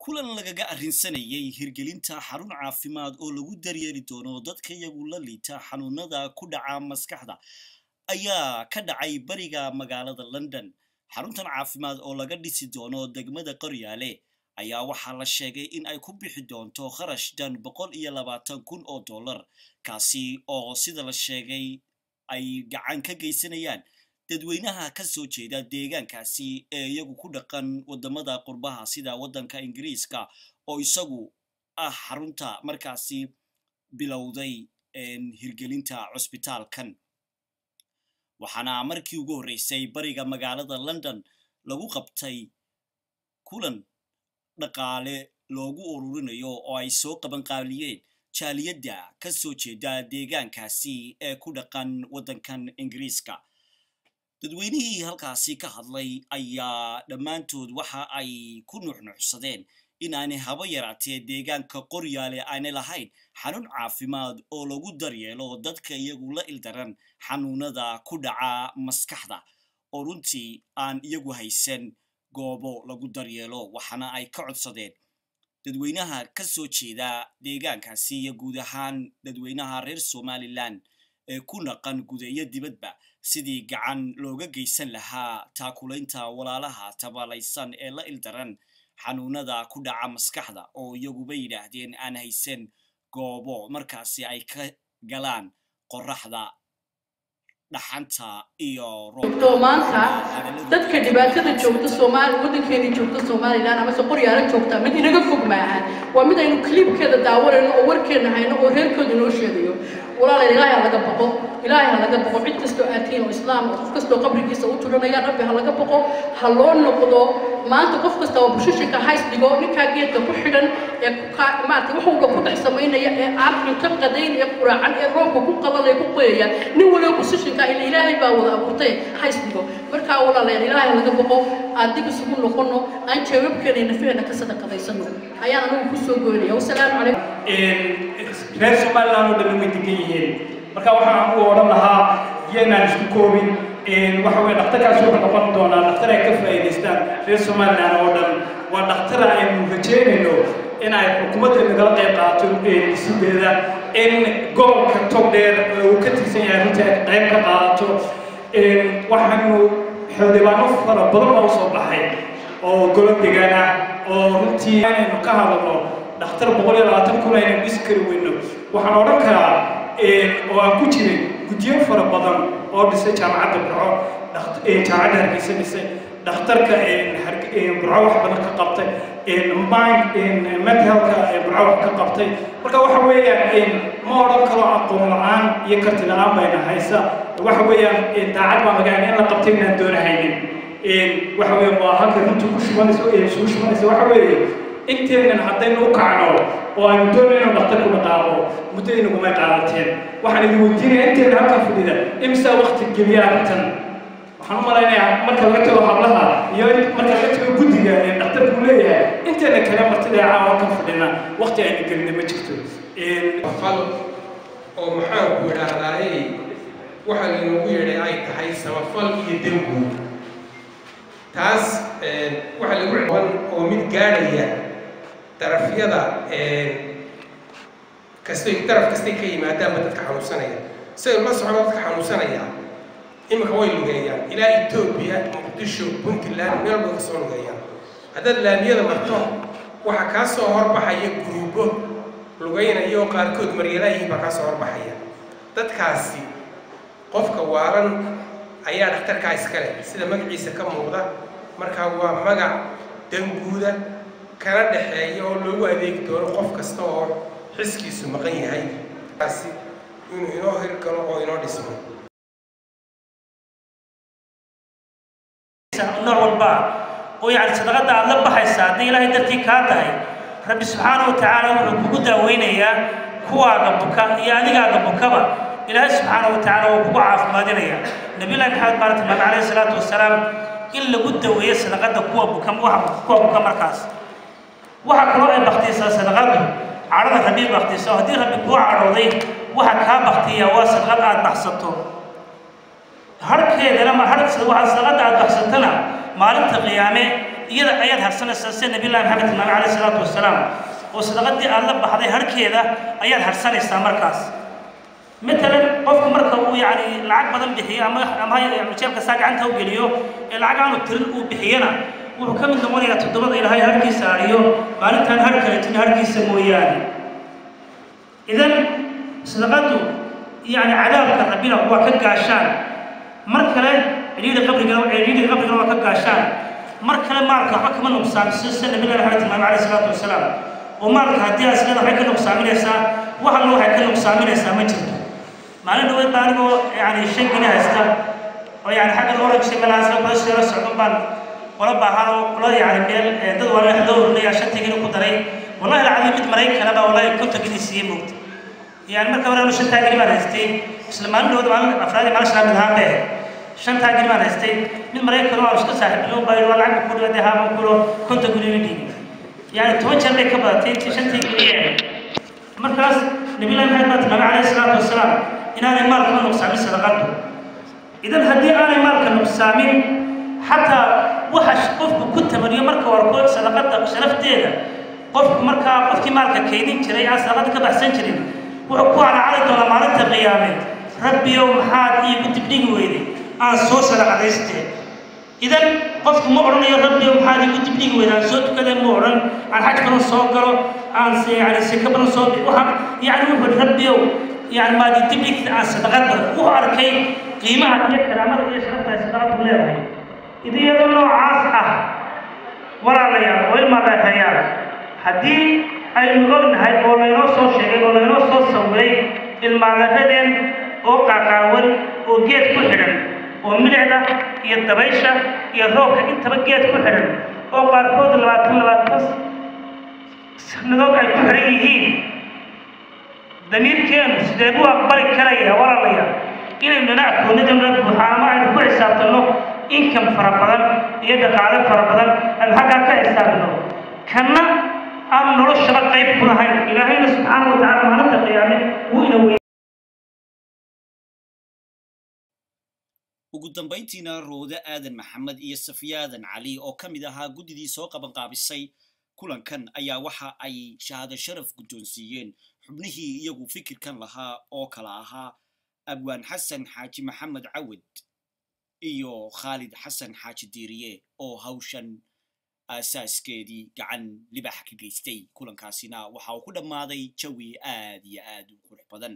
kulan lagaga arrinsanayay hirgelinta xarun caafimaad oo lagu daryeeli doono dadka iyagu la liita xanuunada ku dhaca maskaxda ayaa ka dhacay bariga magaalada London. Xaruntan caafimaad oo laga dhisi doono degmada Qoryaale ayaa waxaa la sheegay in ay ku bixi doonto kharash dhan $120,000 oo kaasi oo sida la sheegay ay gacan ka geysanayaan dadweynaha ka soo jeeda deegaankaasi ee iyagu ku dhaqan wadamada qurbaha sida wadanka Ingiriiska oo isagu ah xarunta markaasi bilowday hirgelinta cusbitaalkan. waxaana markii ugu horeysay bariga magaalada London lagu qabtay kulan dhaqaale loogu ururinayo oo ay soo qaban qaabiyeen jaaliyada ka soo jeeda deegaankaasi ee ku dhaqan wadankan Ingiriiska. dadweynihii halkaasi ka hadlay ayaa dhammaantood waxa ay ku nuuxnuuxsadeen in aanay haba yaraatee deegaanka Qoryaale aanay lahayn xarun caafimaad oo lagu daryeelo dadka iyagu la ildaran xanuunada ku dhaca maskaxda oo runtii aan iyagu haysan goobo lagu daryeelo. waxaana ay ka codsadeen dadweynaha ka soo jeeda deegaankaasi iyo guud ahaan dadweynaha reer Somaliland ee ku naqan guud iyo dibadba sidii gacan looga geysan lahaa taakulaynta walaalaha tabalaysan ee la ildaran xanuunada ku dhaca maskaxda oo iyaguba yiraahdeen aan haysan goobo markaasi ay ka galaan qorraxda dhaxanta iyo roobka. maanta dadka dhibaatada joogta Soomaaliya wadankeena joogta Soomaaliland ama Qoryaale joogta mid inaga fog maahan waa mid aynu clipkeeda daawanayno oo warkeena hayno oo reerkooda noo sheegayo walaal ilaahay laga baqo cid kastoo aatiin oo islaam qof kastoo qabrigiisa u turanaya rabbi ha laga baqo ha loo noqdo maanta qof kasta oo bulshada hays dhigo ninka geedka ku xidhan ee maanta wuxuu uga ku taxsameynaya ee aad inta qadayn ee quraacan ee roobka ku qabalay ku qoyaya nin waliba bulshada ilaahay baa wada abuurtay hays dhigo marka walaal ilaahay laga baqo adig isugu noqono aan jawaabkeena fiicna ka sadaqadeysano ayaan anigu ku soo gooyay wassalaamu calaykum reer Somaliland oo dhan way degan yihiin marka waxaan u oran lahaa yeenaan isku koobin waxa weeye dhakhtarkaas wuxuu noqon doonaa dhakhtar ay ka faa'iideystaan reer Somaliland oo dhan waa dhakhtar aynu rajeynayno in ay xukuumadda nagala qayb qaato sideeda in gobolka Togdheer uu ka tirsan yahay runtii qayb ka qaato waxaanu xildhibaano fara badan oo soo baxay oo golo deegaan ah oo runtii aynu ka hadalno dhakhtar 120,000 aynu iskari weyno waxaan oran karaa oo aan ku jiray guddiyo fara badan oo dhisay jaamacadda Burco jaamacadda Hargeysa dhisay dhakhtarka Burco wax badan ka qabtay mental health Burco wax ka qabtay marka waxa weeyaan ma oran karo aqoon la'aan iyo karti la'aan bayna haysa waxa weeyaan daacad baan laga in la qabtay inaan doonahaynin waxa weeyaan waa halka runtii ku shubanayso waxa weeyaan inteena haddaynu u kacno oo aynu doonayno dhakhtarku dhaqaaqo muddo inaguma qaadateen waxaan idin weydiinayaa inteena halkan fadhida imsa waqti geliya arrintan waxaan u malaynayaa marka laga tago hablaha iyo marka laga tago guddiga ee dhakhtarku leeyahay inteena kale martida caawa ka fadhina waqti aynu gelina ma jirto fal oo maxaan ku idhaahdaa waxa lagu yeedhay ay tahay samafal iyo dembu taas waxa lagu ciwaan oo mid gaadhaya darafyada daraf kastay ka yimaadaanba dadka xanuunsanaya sidoo la socdo dadka xanuunsanaya imika way lugeeyaan ilaa Itoobiya Muqdisho Puntland meel walba ka soo lugeeyaan haddaad laamiyada marto waxa ka soo horbaxaya guruubo lugeynaya qaarkood maryalayihiin baa ka soo horbaxaya dadkaasi qofka waalan ayaa dhakhtarka iskale sida magaciisa ka muuqda marka waa magac danguuda kala dhaxeeyo oo loogu adeegi doono qof kasta oo xiskiisu maqan yahay taasi inuu inoo hirgalo oo inoo dhismo nooc walba oo yaani sadaqada aad la baxaysaa haddii ilaahay dartii kaa tahay rabbi subxaanahu wa tacaala wuxuu kugu daaweynayaa kuwaaga buka iyo adigaaga bukaba ilaahay subxaanahu wa tacaala wuu kugu caafimaadinaya nabiyullaahi maxamed calayhi salaatu wasalaam in lagu daweeyo sadaqada kuwa buka markaas waxa kaloo ay baqtiysaa sadaqadu carada rabbi baqtiso haddii rabbi kuu carooday waxa kaa baqtiya waa sadaqad aad baxsato harkeedana ma harkeeda waxa sadaqada aad baxsatana maalinta qiyaame iyada ayaad harsanaysaa sida nabi allah maxamed nabi calayhi salaatu wasalaam oo sadaqadii aad la baxday harkeeda ayaad harsanaysaa markaas مثلا قف مركب ويعني العق بدن بحية أما هي مشابك ساق عنها وقليو العق عنه ترل وبحينا وكم من دمانية تضبط إلى هاي هركي ساريو معناتها هركي هركي سموياني إذن صدقته يعني عذاب كربنا هو كجاشان مركله يريد قبل جنوا كجاشان مركله مارك حكم النقصان سنة من الحديث النبي عليه الصلاة والسلام ومارك هدي أسئلة حكم النقصان من الساعة وحلو حكم النقصان من الساعة ما تجد معناه إنه يطالبه يعني شيء جنيه هستا ويعني حق الورق شيء من الأسئلة بس يرسل عقبان ولا بحاله ولا يعني بيل دول ولا حدور اللي عشان تجيني كتري والله العظيم متمرين كنا بقى والله كنت جني سيموت يعني مركب ولا مش تاجر ما نستي سلمان لو طبعا أفراد ما شلون من هذا شن تاجر ما نستي من مريك كانوا مش كساحب لهم باير ولا عقب كله ده هم كله كنت جني ودي يعني توجه لك كبر شن تيجي مركز نبي الله محمد النبي عليه الصلاة والسلام إن أنا مال كانوا نقصامين صدقته إذا هدي أنا مال كانوا نقصامين حتى وحش قف كنت مريم مركب وركوب صدقته شرفت هذا قف مركب قف مالك كيدين شري على صدقتك بحسن شري وحكوا على عدد ولا مالك قيامه ربي يوم حاد كنت بنيجي ويدي أنا صوص على عدسته إذا قف مؤرن يا ربي يوم حاد كنت بنيجي ويدي أنا صوت كذا مؤرن عن حاجة كانوا صاقروا عن يعني سكبنا صوت وهم يعني هو ربي يوم يعني ما دي تبليك عن صدقته وهو أركي قيمة هي كرامة هي شرطة صدقته ولا إذا يدلوا عاصحة ولا ليا وين ما ذا خيال هدي أي نقول هاي أولينا صوت شيء أولينا صوت سوي المعلقين أو كاكاول أو جيت كهرن ومن هذا يتبايشة يروك أنت بجيت كهرن أو باركود لباتن نقول أي كهريين ضمير كان سيدبوا أكبر كراية ولا ليا إن نأكل ندم نبغى ما نقول حساب الله إن كم فرقان يدك على فرقان الحاجة كحساب الله كنا أم نرش شبك قيب كنا هاي إلهي سبحانه وتعالى ما نتقي يعني وإنه ugu dambayntiina Roode Aadan Maxamed iyo Safiyaadan Cali oo kamid ahaa gudidii soo qaban qaabisay kulankan ayaa waxa ay shahaado sharaf guddoonsiiyeen xubnihii iyagu fikirkan lahaa oo kala ahaa Abwaan Xasan Xaaji Maxamed Cawad iyo Khalid Xasan Xaaji Diiriye oo hawshan asaaskeedii gacan libax ka geystay kulankaasina waxa uu ku dhamaaday jawi aad iyo aad u qurux badan